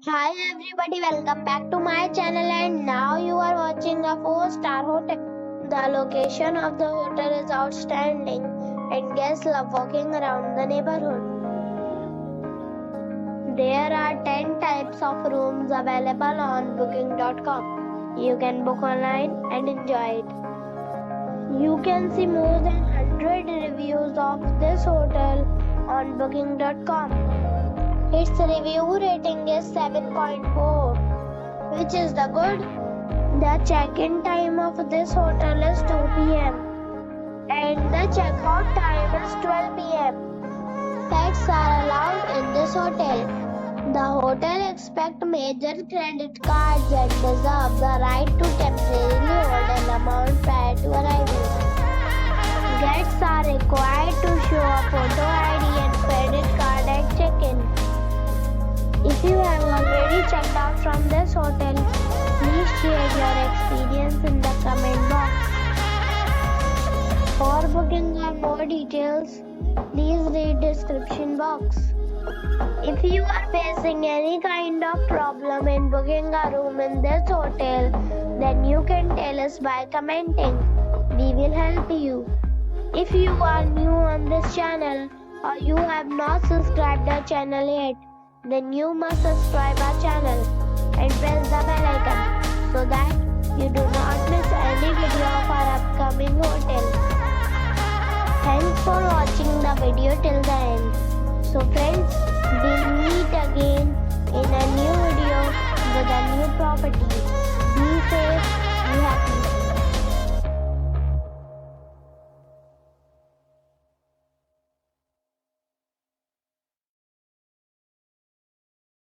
Hi everybody, welcome back to my channel and now you are watching a 4-star hotel. The location of the hotel is outstanding and guests love walking around the neighborhood. There are 10 types of rooms available on booking.com. You can book online and enjoy it. You can see more than 100 reviews of this hotel on booking.com. Its review rating is 7.4, which is the good. The check-in time of this hotel is 2 p.m. and the check-out time is 12 p.m. Pets are allowed in this hotel. The hotel accepts major credit cards and reserves the right to temporarily hold an amount prior to arrival. Guests are required to show a photo ID and credit card at check-in. If you have already checked out from this hotel, please share your experience in the comment box. For booking or more details, please read description box. If you are facing any kind of problem in booking a room in this hotel, then you can tell us by commenting. We will help you. If you are new on this channel or you have not subscribed our channel yet, then you must subscribe our channel and press the bell icon so that you do not miss any video of our upcoming hotel. Thanks for watching the video till the end. So friends, we'll meet